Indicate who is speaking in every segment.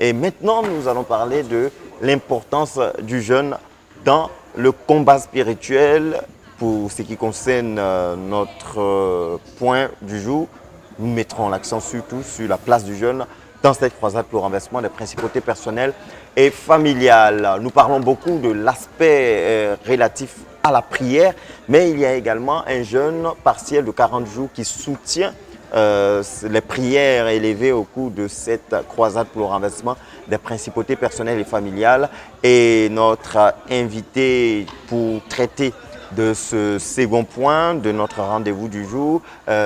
Speaker 1: Et maintenant, nous allons parler de l'importance du jeûne dans le combat spirituel. Pour ce qui concerne notre point du jour, nous mettrons l'accent surtout sur la place du jeûne dans cette croisade pour le renversement des principautés personnelles et familiales. Nous parlons beaucoup de l'aspect relatif à la prière, mais il y a également un jeûne partiel de 40 jours qui soutient les prières élevées au cours de cette croisade pour le renversement des principautés personnelles et familiales. Et notre invité pour traiter de ce second point de notre rendez-vous du jour,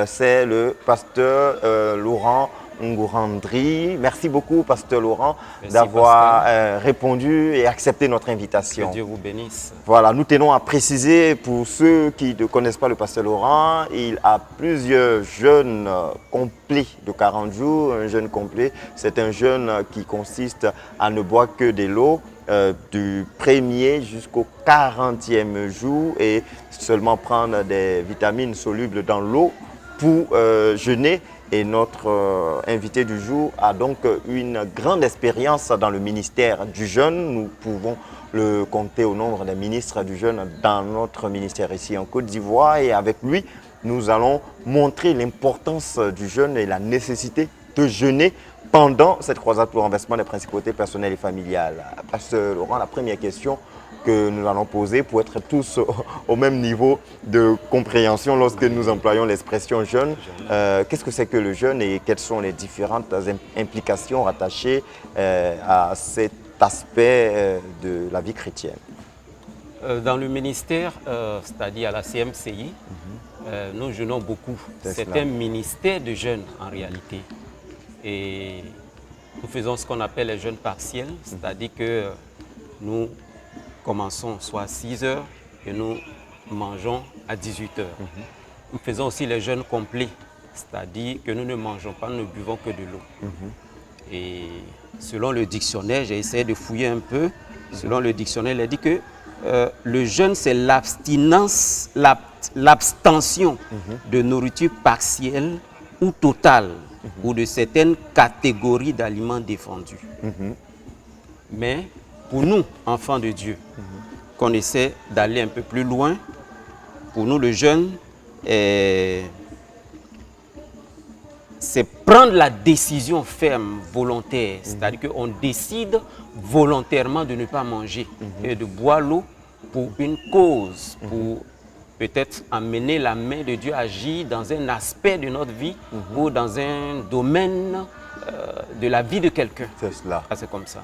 Speaker 1: c'est le pasteur Laurent Ngourandri. Merci beaucoup, pasteur Laurent, d'avoir répondu et accepté notre invitation.
Speaker 2: Que Dieu vous bénisse.
Speaker 1: Voilà, nous tenons à préciser pour ceux qui ne connaissent pas le pasteur Laurent, il a plusieurs jeûnes complets de 40 jours. Un jeûne complet, c'est un jeûne qui consiste à ne boire que de l'eau du 1er jusqu'au 40e jour et seulement prendre des vitamines solubles dans l'eau pour jeûner. Et notre invité du jour a donc une grande expérience dans le ministère du jeûne. Nous pouvons le compter au nombre des ministres du jeûne dans notre ministère ici en Côte d'Ivoire. Et avec lui, nous allons montrer l'importance du jeûne et la nécessité de jeûner pendant cette croisade pour le renversement des principautés personnelles et familiales. Pasteur Laurent, la première question que nous allons poser pour être tous au même niveau de compréhension lorsque nous employons l'expression jeûne. Qu'est-ce que c'est que le jeûne et quelles sont les différentes implications rattachées à cet aspect de la vie chrétienne?
Speaker 2: Dans le ministère, c'est-à-dire à la CMCI, nous jeûnons beaucoup. C'est un ministère de jeûne en réalité. Et nous faisons ce qu'on appelle les jeûnes partiels, c'est-à-dire que nous commençons soit à 6 heures et nous mangeons à 18 heures. Nous faisons aussi les jeûnes complets, c'est-à-dire que nous ne mangeons pas, nous ne buvons que de l'eau. Et selon le dictionnaire, j'ai essayé de fouiller un peu, selon le dictionnaire, il a dit que le jeûne, c'est l'abstinence, l'abstention de nourriture partielle ou totale ou de certaines catégories d'aliments défendus. Mais pour nous, enfants de Dieu, qu'on essaie d'aller un peu plus loin, pour nous, le jeûne, c'est prendre la décision ferme, volontaire. C'est-à-dire qu'on décide volontairement de ne pas manger et de boire l'eau pour une cause, pour peut-être amener la main de Dieu à agir dans un aspect de notre vie ou dans un domaine de la vie de quelqu'un.
Speaker 1: C'est cela.
Speaker 2: C'est comme ça.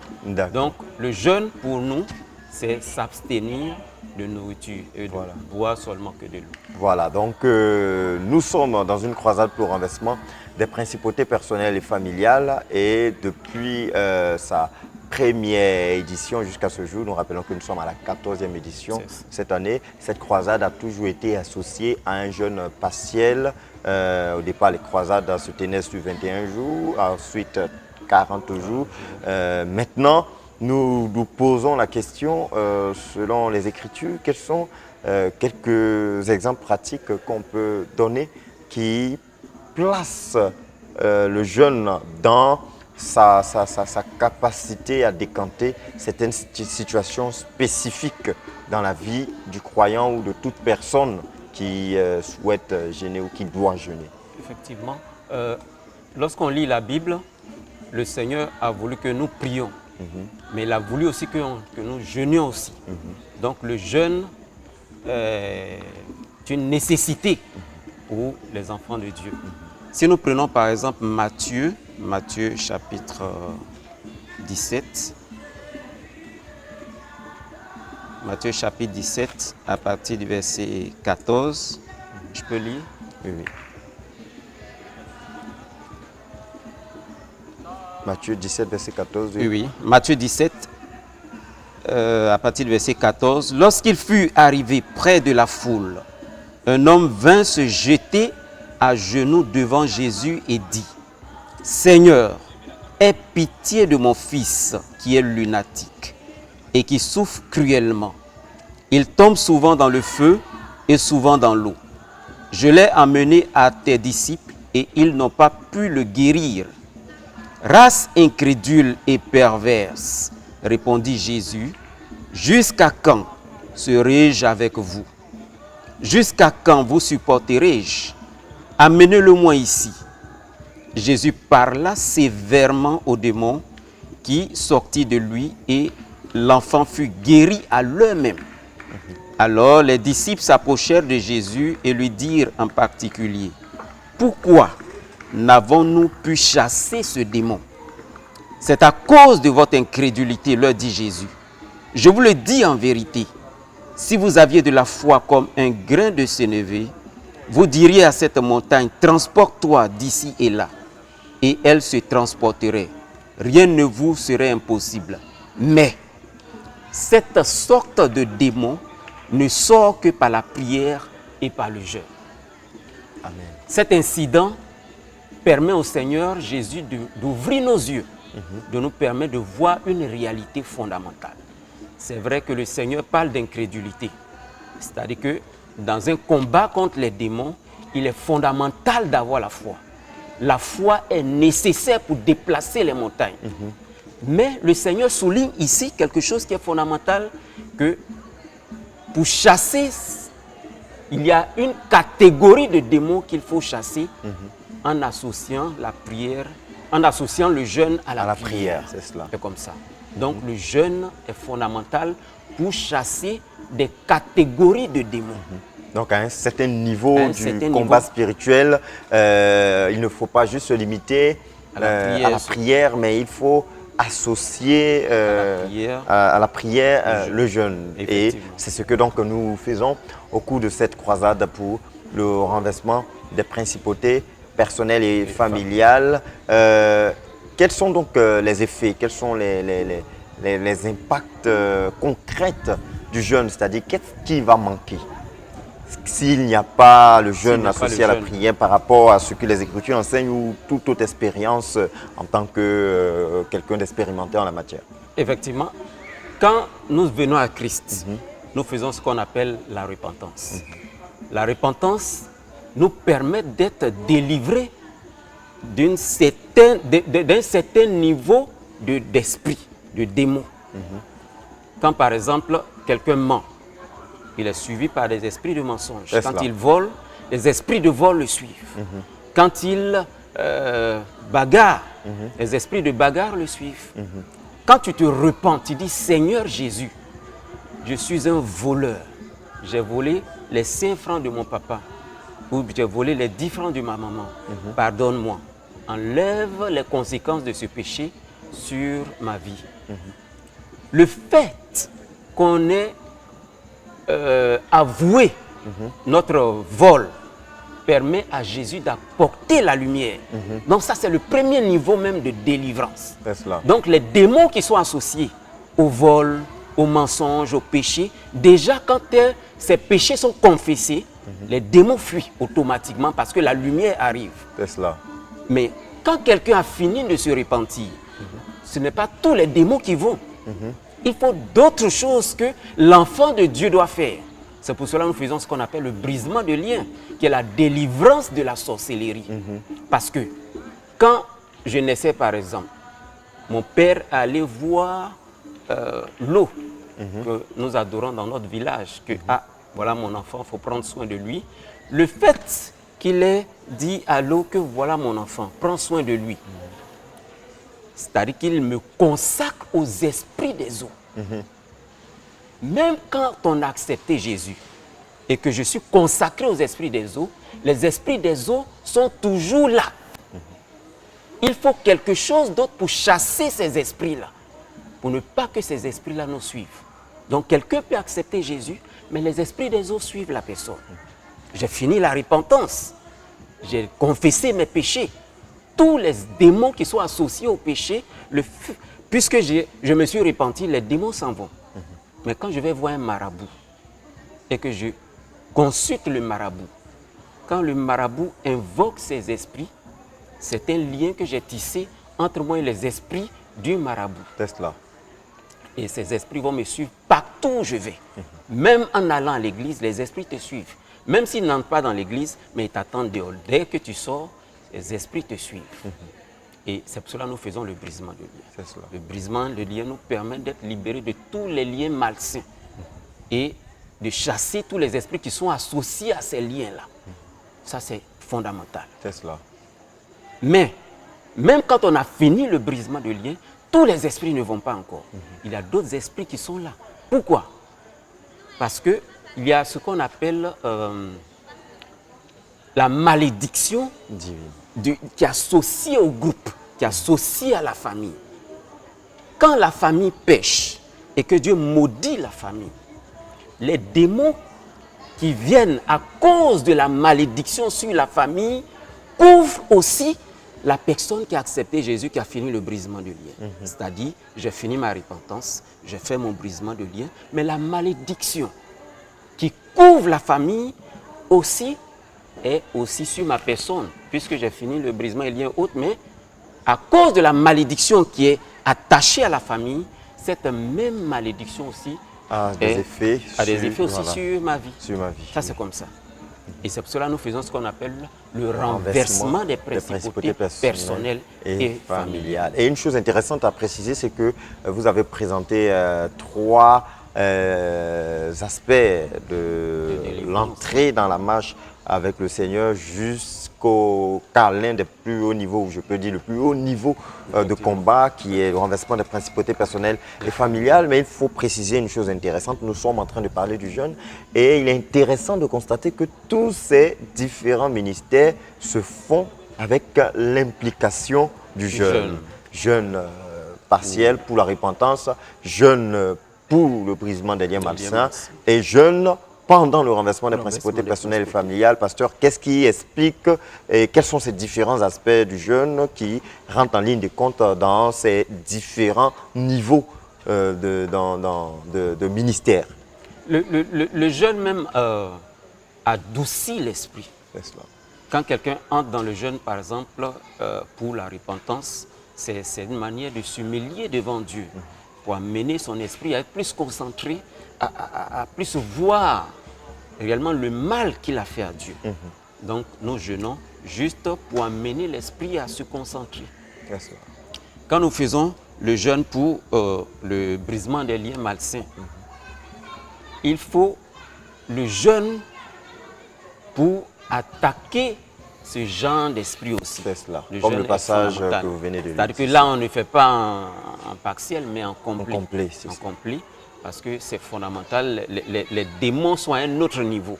Speaker 1: Donc,
Speaker 2: le jeûne, pour nous, c'est s'abstenir de nourriture et de boire seulement que de l'eau.
Speaker 1: Voilà, donc nous sommes dans une croisade pour le renversement des principautés personnelles et familiales et depuis sa première édition jusqu'à ce jour, nous rappelons que nous sommes à la 14e édition cette année. Cette croisade a toujours été associée à un jeûne partiel. Au départ, les croisades se tenaient sur 21 jours, ensuite 40 jours. Maintenant, nous nous posons la question, selon les Écritures, quels sont quelques exemples pratiques qu'on peut donner qui placent le jeûne dans sa capacité à décanter certaines situations spécifiques dans la vie du croyant ou de toute personne qui souhaite jeûner ou qui doit jeûner.
Speaker 2: Effectivement, lorsqu'on lit la Bible, le Seigneur a voulu que nous prions, mais il a voulu aussi que nous jeûnions aussi. Donc le jeûne est une nécessité pour les enfants de Dieu. Si nous prenons par exemple Matthieu chapitre 17, Matthieu chapitre 17 à partir du verset 14, je peux lire?
Speaker 1: Oui. Matthieu 17, verset 14.
Speaker 2: Oui. Matthieu 17, à partir du verset 14. Lorsqu'il fut arrivé près de la foule, un homme vint se jeter à genoux devant Jésus et dit: Seigneur, aie pitié de mon fils qui est lunatique et qui souffre cruellement. Il tombe souvent dans le feu et souvent dans l'eau. Je l'ai amené à tes disciples et ils n'ont pas pu le guérir. Race incrédule et perverse, répondit Jésus, jusqu'à quand serai-je avec vous? Jusqu'à quand vous supporterai-je? Amenez-le-moi ici. Jésus parla sévèrement au démon qui sortit de lui et l'enfant fut guéri à l'heure même. Alors les disciples s'approchèrent de Jésus et lui dirent en particulier, « Pourquoi n'avons-nous pu chasser ce démon? C'est à cause de votre incrédulité, leur dit Jésus. Je vous le dis en vérité, si vous aviez de la foi comme un grain de sénévé, vous diriez à cette montagne, transporte-toi d'ici et là, et elle se transporterait. Rien ne vous serait impossible. Mais cette sorte de démon ne sort que par la prière et par le jeûne. Amen. Cet incident permet au Seigneur Jésus d'ouvrir nos yeux, de nous permettre de voir une réalité fondamentale. C'est vrai que le Seigneur parle d'incrédulité. C'est-à-dire que dans un combat contre les démons, il est fondamental d'avoir la foi. La foi est nécessaire pour déplacer les montagnes. Mais le Seigneur souligne ici quelque chose qui est fondamental, que pour chasser, il y a une catégorie de démons qu'il faut chasser en associant la prière, en associant le jeûne à la prière.
Speaker 1: C'est cela.
Speaker 2: C'est comme ça. Donc le jeûne est fondamental pour chasser des catégories de démons.
Speaker 1: Donc à un certain niveau du combat spirituel, il ne faut pas juste se limiter à la prière, mais il faut associer à la prière le jeûne. Et c'est ce que donc nous faisons au cours de cette croisade pour le renversement des principautés personnelles et familiales. Quels sont donc les effets, quels sont les impacts concrets du jeûne? C'est-à-dire, qu'est-ce qui va manquer s'il n'y a pas le jeûne associé à la prière par rapport à ce que les Écritures enseignent ou toute autre expérience en tant que quelqu'un d'expérimenté en la matière?
Speaker 2: Effectivement, quand nous venons à Christ, nous faisons ce qu'on appelle la repentance. La repentance nous permet d'être délivrés d'un certain niveau d'esprit, de démon. Quand par exemple, quelqu'un ment, il est suivi par des esprits de mensonge. Quand il vole, les esprits de vol le suivent. Quand il bagarre, les esprits de bagarre le suivent. Quand tu te repens, tu dis, Seigneur Jésus, je suis un voleur. J'ai volé les 5 francs de mon papa, ou j'ai volé les 10 francs de ma maman. Pardonne-moi. Enlève les conséquences de ce péché sur ma vie. Le fait qu'on ait avoué notre vol permet à Jésus d'apporter la lumière. Donc ça, c'est le premier niveau même de délivrance. Donc les démons qui sont associés au vol, au mensonge, au péché, déjà quand ces péchés sont confessés, les démons fuient automatiquement parce que la lumière arrive. Mais quand quelqu'un a fini de se repentir, ce n'est pas tous les démons qui vont. Il faut d'autres choses que l'enfant de Dieu doit faire. C'est pour cela que nous faisons ce qu'on appelle le brisement de liens, qui est la délivrance de la sorcellerie. Parce que quand je naissais par exemple, mon père allait voir l'eau que nous adorons dans notre village, que voilà mon enfant, il faut prendre soin de lui. Le fait qu'il ait dit à l'eau que voilà mon enfant, prends soin de lui, c'est-à-dire qu'il me consacre aux esprits des eaux. Même quand on a accepté Jésus et que je suis consacré aux esprits des eaux, les esprits des eaux sont toujours là. Il faut quelque chose d'autre pour chasser ces esprits-là, pour ne pas que ces esprits-là nous suivent. Donc quelqu'un peut accepter Jésus, mais les esprits des eaux suivent la personne. J'ai fini la repentance, j'ai confessé mes péchés. Tous les démons qui sont associés au péché, puisque je me suis repenti, les démons s'en vont. Mais quand je vais voir un marabout et que je consulte le marabout, quand le marabout invoque ses esprits, c'est un lien que j'ai tissé entre moi et les esprits du marabout. Et ces esprits vont me suivre partout où je vais. Même en allant à l'église, les esprits te suivent. Même s'ils n'entrent pas dans l'église, mais ils t'attendent dehors. Dès que tu sors, les esprits te suivent. Et c'est pour cela que nous faisons le brisement de liens.
Speaker 1: C'est cela.
Speaker 2: Le brisement de liens nous permet d'être libérés de tous les liens malsains et de chasser tous les esprits qui sont associés à ces liens-là. Ça, c'est fondamental.
Speaker 1: C'est cela.
Speaker 2: Mais, même quand on a fini le brisement de liens, tous les esprits ne vont pas encore. Il y a d'autres esprits qui sont là. Pourquoi? Parce qu'il y a ce qu'on appelle la malédiction
Speaker 1: divine
Speaker 2: qui est associée au groupe, qui est associée à la famille. Quand la famille pêche et que Dieu maudit la famille, les démons qui viennent à cause de la malédiction sur la famille couvrent aussi la personne qui a accepté Jésus, qui a fini le brisement de lien. C'est-à-dire, j'ai fini ma repentance, j'ai fait mon brisement de lien, mais la malédiction qui couvre la famille aussi est aussi sur ma personne, puisque j'ai fini le brisement de lien autre, mais à cause de la malédiction qui est attachée à la famille, cette même malédiction aussi
Speaker 1: a des effets
Speaker 2: aussi sur ma vie.
Speaker 1: Sur ma vie.
Speaker 2: Ça, c'est comme ça. Et c'est pour cela que nous faisons ce qu'on appelle le renversement des principautés personnelles et familiales.
Speaker 1: Et une chose intéressante à préciser, c'est que vous avez présenté trois aspects de l'entrée dans la marche avec le Seigneur jusqu'au câlin des plus hauts niveaux, je peux dire le plus haut niveau de combat qui est le renversement des principautés personnelles et familiales. Mais il faut préciser une chose intéressante, nous sommes en train de parler du jeûne et il est intéressant de constater que tous ces différents ministères se font avec l'implication du jeûne. Jeûne partiel pour la repentance, jeûne pour le brisement des liens malsains et jeûne pendant le renversement des principautés personnelles et familiales. Pasteur, qu'est-ce qui explique et quels sont ces différents aspects du jeûne qui rentrent en ligne de compte dans ces différents niveaux de ministère?
Speaker 2: Le jeûne même adoucit l'esprit. Quand quelqu'un entre dans le jeûne, par exemple, pour la repentance, c'est une manière de s'humilier devant Dieu pour amener son esprit à être plus concentré, à plus voir réellement le mal qu'il a fait à Dieu. Donc, nous jeûnons juste pour amener l'esprit à se concentrer. Quand nous faisons le jeûne pour le brisement des liens malsains, il faut le jeûne pour attaquer ce genre d'esprit aussi.
Speaker 1: C'est cela, comme le passage que vous venez de lire.
Speaker 2: C'est-à-dire que là, on ne fait pas en partiel, mais en complet.
Speaker 1: En
Speaker 2: complet, parce que c'est fondamental. Les démons sont à un autre niveau.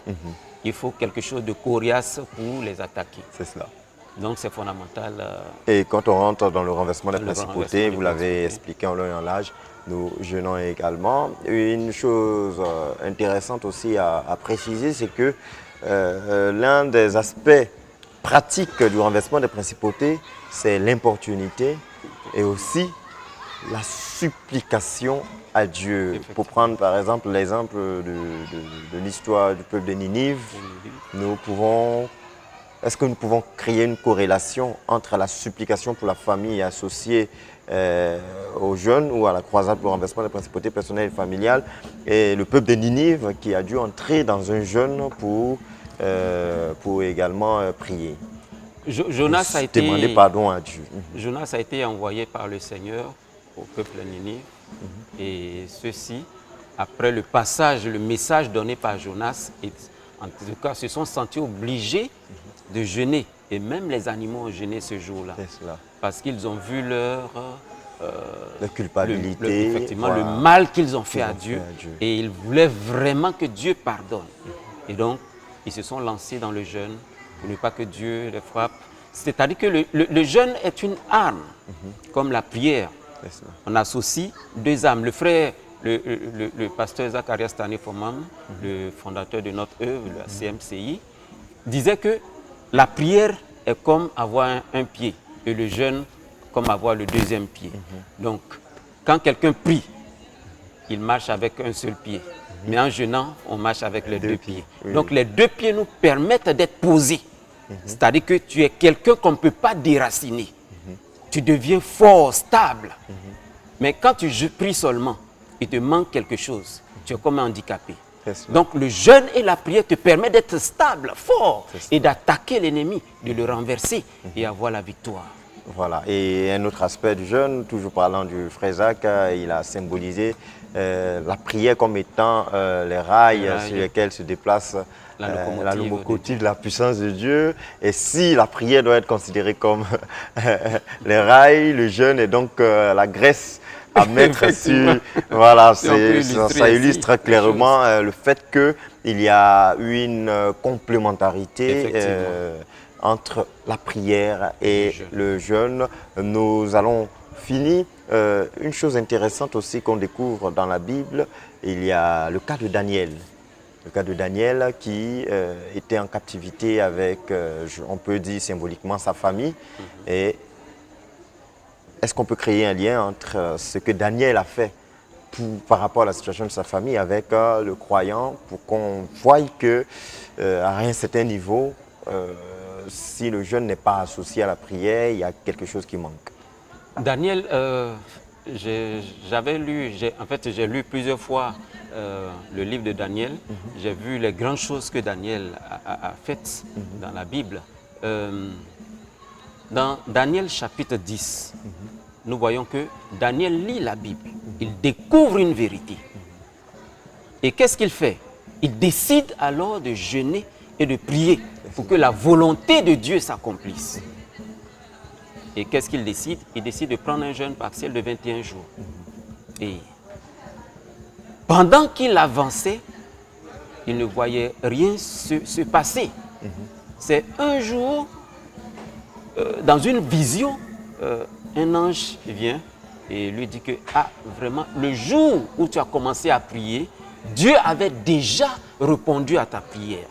Speaker 2: Il faut quelque chose de coriace pour les attaquer.
Speaker 1: C'est cela.
Speaker 2: Donc c'est fondamental.
Speaker 1: Et quand on rentre dans le renversement des principautés, vous l'avez expliqué en long et en large, nous jeûnons également. Une chose intéressante aussi à préciser, c'est que l'un des aspects pratiques du renversement des principautés, c'est l'importunité et aussi la supplication à Dieu. Pour prendre par exemple l'exemple de l'histoire du peuple de Ninive, est-ce que nous pouvons créer une corrélation entre la supplication pour la famille associée aux jeunes ou à la croisade pour le renversement des principautés personnelles et familiales et le peuple de Ninive qui a dû entrer dans un jeûne pour également prier?
Speaker 2: Jonas a été
Speaker 1: demander pardon à Dieu.
Speaker 2: Jonas a été envoyé par le Seigneur au peuple de Ninive et ceux-ci, après le passage, le message donné par Jonas, en tout cas, se sont sentis obligés de jeûner. Et même les animaux ont jeûné ce jour-là. Parce qu'ils ont vu leur
Speaker 1: culpabilité,
Speaker 2: effectivement, le mal qu'ils ont fait à Dieu. Et ils voulaient vraiment que Dieu pardonne. Et donc, ils se sont lancés dans le jeûne pour ne pas que Dieu les frappe. C'est-à-dire que le jeûne est une arme, comme la prière. On associe deux armes. Le frère, le pasteur Zacharias Tane-Fomam, le fondateur de notre œuvre, la CMCI, disait que la prière est comme avoir un pied et le jeûne comme avoir le deuxième pied. Donc, quand quelqu'un prie, il marche avec un seul pied. Mais en jeûnant, on marche avec les deux pieds. Donc, les deux pieds nous permettent d'être posés. C'est-à-dire que tu es quelqu'un qu'on ne peut pas déraciner. Tu deviens fort, stable. Mais quand tu pries seulement, il te manque quelque chose. Tu es comme un handicapé. Donc le jeûne et la prière te permettent d'être stable, fort, et d'attaquer l'ennemi, de le renverser et avoir la victoire.
Speaker 1: Voilà. Et un autre aspect du jeûne, toujours parlant du frère Jacques, il a symbolisé la prière comme étant les rails sur lesquels se déplace la locomotive de la puissance de Dieu. Et si la prière doit être considérée comme les rails, le jeûne est donc la graisse à mettre sur... Voilà, ça illustre clairement le fait qu'il y a une complémentarité entre la prière et le jeûne. Nous allons finir. Une chose intéressante aussi qu'on découvre dans la Bible, il y a le cas de Daniel. Le cas de Daniel qui était en captivité avec, on peut dire symboliquement, sa famille. Et est-ce qu'on peut créer un lien entre ce que Daniel a fait par rapport à la situation de sa famille avec le croyant pour qu'on voie qu'à un certain niveau, si le jeûne n'est pas associé à la prière, il y a quelque chose qui manque.
Speaker 2: Daniel, j'avais lu, j'ai lu plusieurs fois le livre de Daniel. J'ai vu les grandes choses que Daniel a faites dans la Bible. Dans Daniel chapitre 10, nous voyons que Daniel lit la Bible. Il découvre une vérité. Et qu'est-ce qu'il fait? Il décide alors de jeûner et de prier pour que la volonté de Dieu s'accomplisse. Et qu'est-ce qu'il décide? Il décide de prendre un jeûne partiel de 21 jours. Et pendant qu'il avançait, il ne voyait rien se passer. C'est un jour, dans une vision, un ange vient et lui dit que, ah, vraiment, le jour où tu as commencé à prier, Dieu avait déjà répondu à ta prière.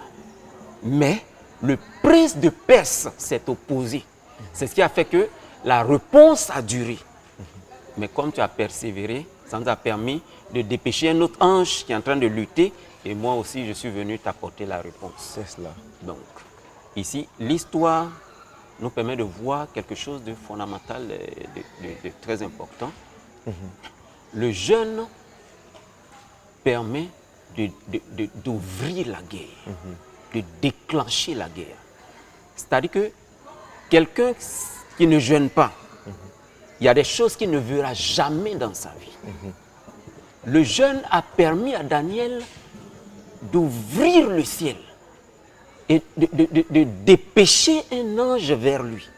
Speaker 2: Mais le prince de Perse s'est opposé. C'est ce qui a fait que la réponse a duré. Mais comme tu as persévéré, ça nous a permis de dépêcher un autre ange qui est en train de lutter. Et moi aussi, je suis venu t'apporter la réponse.
Speaker 1: C'est cela.
Speaker 2: Donc, ici, l'histoire nous permet de voir quelque chose de fondamental, de très important. Le jeûne permet d'ouvrir la guerre, de déclencher la guerre. C'est-à-dire que quelqu'un qui ne jeûne pas, il y a des choses qu'il ne verra jamais dans sa vie. Le jeûne a permis à Daniel d'ouvrir le ciel et de dépêcher un ange vers lui.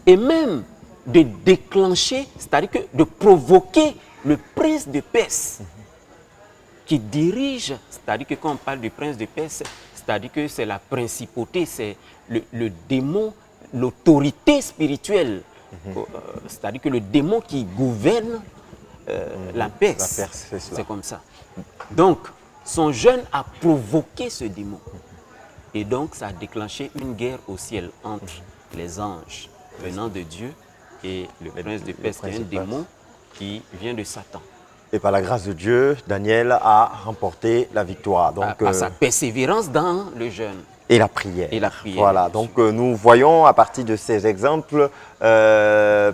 Speaker 2: Et même de déclencher, c'est-à-dire que de provoquer le prince de Perse qui dirige, c'est-à-dire que quand on parle du prince de Perse, c'est-à-dire que c'est la principauté, c'est le démon, l'autorité spirituelle, c'est-à-dire que le démon qui gouverne la Perse. C'est comme ça. Donc, son jeûne a provoqué ce démon. Et donc, ça a déclenché une guerre au ciel entre les anges venant de Dieu et le prince de Perse, qui est un démon qui vient de Satan.
Speaker 1: Et par la grâce de Dieu, Daniel a remporté la victoire. Donc,
Speaker 2: par sa persévérance dans le jeûne.
Speaker 1: Et la prière.
Speaker 2: Et la prière.
Speaker 1: Voilà, donc nous voyons à partir de ces exemples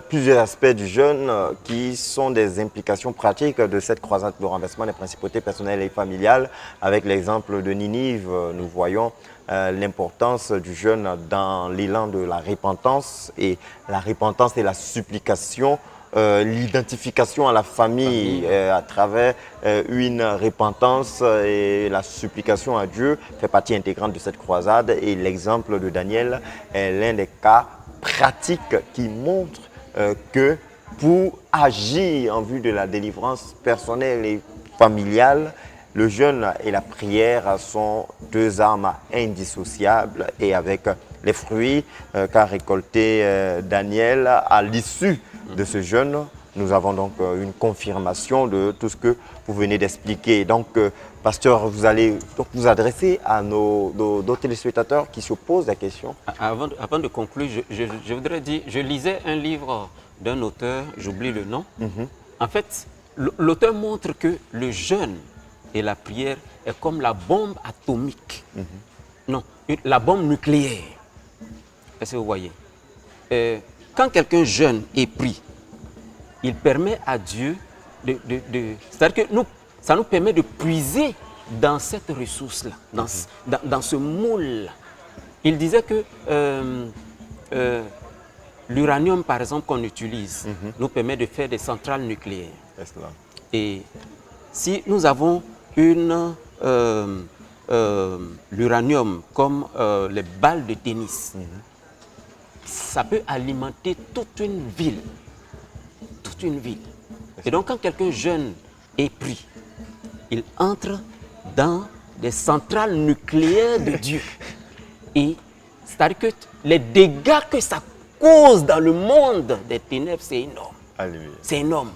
Speaker 1: plusieurs aspects du jeûne qui sont des implications pratiques de cette croisade de renversement des principautés personnelles et familiales. Avec l'exemple de Ninive, nous voyons l'importance du jeûne dans l'élan de la repentance et la supplication. L'identification à la famille à travers une repentance et la supplication à Dieu fait partie intégrante de cette croisade, et l'exemple de Daniel est l'un des cas pratiques qui montrent que pour agir en vue de la délivrance personnelle et familiale, le jeûne et la prière sont deux armes indissociables, et avec les fruits qu'a récolté Daniel à l'issue de ce jeûne, nous avons donc une confirmation de tout ce que vous venez d'expliquer. Donc, pasteur, vous allez donc vous adresser à nos téléspectateurs qui se posent la question.
Speaker 2: Avant de conclure, je voudrais dire, je lisais un livre d'un auteur, j'oublie le nom. En fait, l'auteur montre que le jeûne et la prière est comme la bombe atomique. Non, la bombe nucléaire. Est-ce que vous voyez? Quand quelqu'un jeûne et prie, il permet à Dieu c'est-à-dire que ça nous permet de puiser dans cette ressource-là, dans ce moule-là. Il disait que l'uranium, par exemple, qu'on utilise, nous permet de faire des centrales nucléaires. Et si nous avons l'uranium comme les balles de tennis, ça peut alimenter toute une ville. Toute une ville. Et donc, quand quelqu'un jeune est pris, il entre dans des centrales nucléaires de Dieu. Et c'est-à-dire que les dégâts que ça cause dans le monde des ténèbres, c'est énorme. C'est énorme.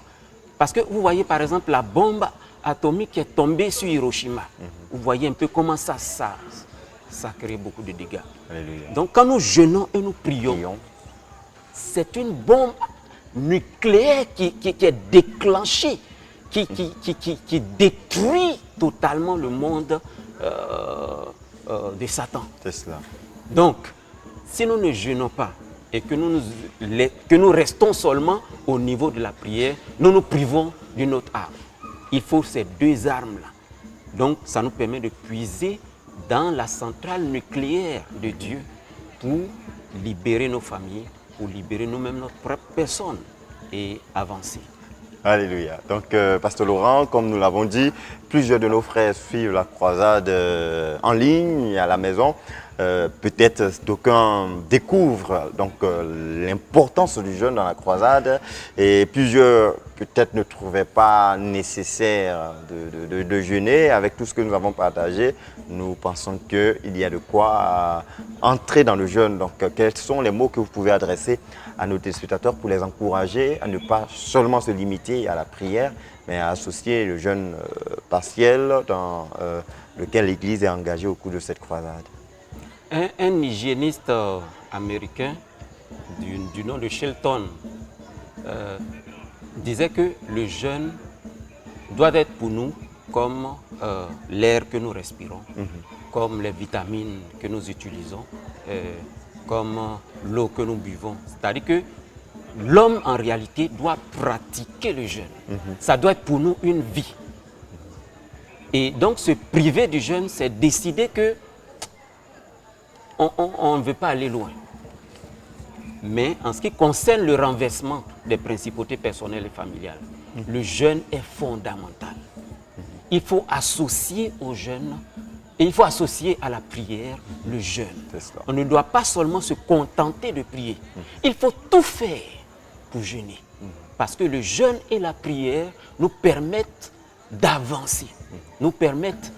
Speaker 2: Parce que vous voyez par exemple la bombe atomique qui est tombée sur Hiroshima. Vous voyez un peu comment ça crée beaucoup de dégâts. Alléluia. Donc quand nous jeûnons et nous prions, c'est une bombe nucléaire qui est déclenchée, qui détruit totalement le monde de Satan. C'est cela. Donc, si nous ne jeûnons pas et que nous restons seulement au niveau de la prière, nous nous privons d'une autre arme. Il faut ces deux armes-là. Donc, ça nous permet de puiser dans la centrale nucléaire de Dieu pour libérer nos familles, pour libérer nous-mêmes, notre propre personne et avancer.
Speaker 1: Alléluia. Donc, Pasteur Laurent, comme nous l'avons dit, plusieurs de nos frères suivent la croisade en ligne, à la maison. Peut-être d'aucuns découvrent donc l'importance du jeûne dans la croisade et plusieurs peut-être ne trouvaient pas nécessaire de jeûner. Avec tout ce que nous avons partagé, nous pensons qu'il y a de quoi entrer dans le jeûne. Donc, quels sont les mots que vous pouvez adresser à nos téléspectateurs pour les encourager à ne pas seulement se limiter à la prière, mais à associer le jeûne partiel dans lequel l'Église est engagée au cours de cette croisade?
Speaker 2: Un hygiéniste américain du nom de Shelton disait que le jeûne doit être pour nous comme l'air que nous respirons, comme les vitamines que nous utilisons, comme l'eau que nous buvons. C'est-à-dire que l'homme en réalité doit pratiquer le jeûne. Ça doit être pour nous une vie. Et donc se priver du jeûne, c'est décider que on ne veut pas aller loin. Mais en ce qui concerne le renversement des principautés personnelles et familiales, le jeûne est fondamental. Il faut associer au jeûne et il faut associer à la prière le jeûne. On ne doit pas seulement se contenter de prier. Il faut tout faire pour jeûner. Parce que le jeûne et la prière nous permettent d'avancer, nous permettent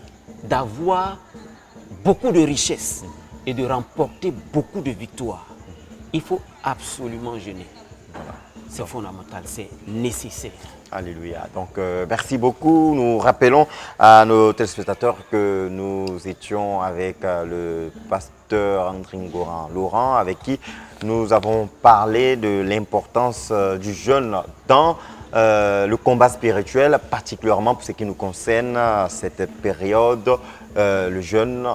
Speaker 2: d'avoir beaucoup de richesses et de remporter beaucoup de victoires. Il faut absolument jeûner. Voilà. C'est fondamental, c'est nécessaire.
Speaker 1: Alléluia. Donc, merci beaucoup. Nous rappelons à nos téléspectateurs que nous étions avec le pasteur Andringoran Laurent, avec qui nous avons parlé de l'importance du jeûne dans le combat spirituel, particulièrement pour ce qui nous concerne, cette période, le jeûne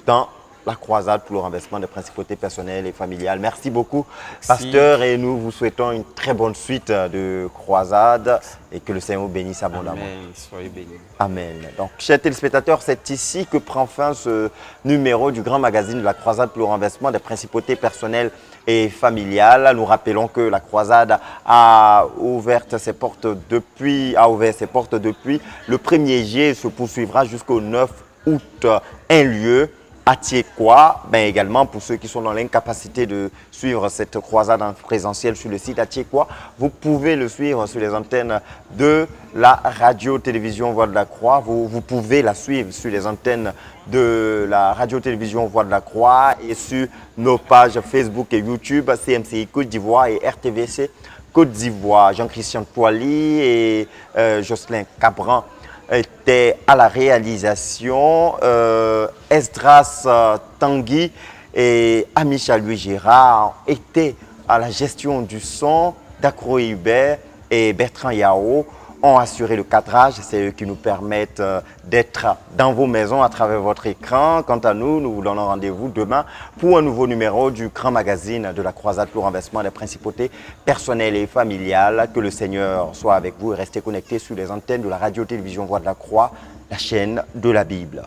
Speaker 1: dans la croisade pour le renversement des principautés personnelles et familiales. Merci beaucoup, pasteur, et nous vous souhaitons une très bonne suite de croisade et que le Seigneur vous bénisse abondamment.
Speaker 2: Amen. Soyez bénis.
Speaker 1: Amen. Donc, chers téléspectateurs, c'est ici que prend fin ce numéro du grand magazine de la croisade pour le renversement des principautés personnelles et familiales. Nous rappelons que la croisade a ouvert ses portes depuis le 1er juillet et se poursuivra jusqu'au 9 août. Un lieu à Thiékwa, également pour ceux qui sont dans l'incapacité de suivre cette croisade en présentiel sur le site à Thiékwa, vous pouvez le suivre sur les antennes de la radio-télévision Voix de la Croix. Vous pouvez la suivre sur les antennes de la radio-télévision Voix de la Croix et sur nos pages Facebook et YouTube, CMCI Côte d'Ivoire et RTVC Côte d'Ivoire. Jean-Christian Poily et Jocelyn Cabran était à la réalisation, Esdras Tanguy et Amisha Louis Gérard étaient à la gestion du son, Dacro Hubert et Bertrand Yao ont assuré le cadrage. C'est eux qui nous permettent d'être dans vos maisons à travers votre écran. Quant à nous, nous vous donnons rendez-vous demain pour un nouveau numéro du grand magazine de la croisade pour le renversement des principautés personnelles et familiales. Que le Seigneur soit avec vous et restez connectés sur les antennes de la radio-télévision Voix de la Croix, la chaîne de la Bible.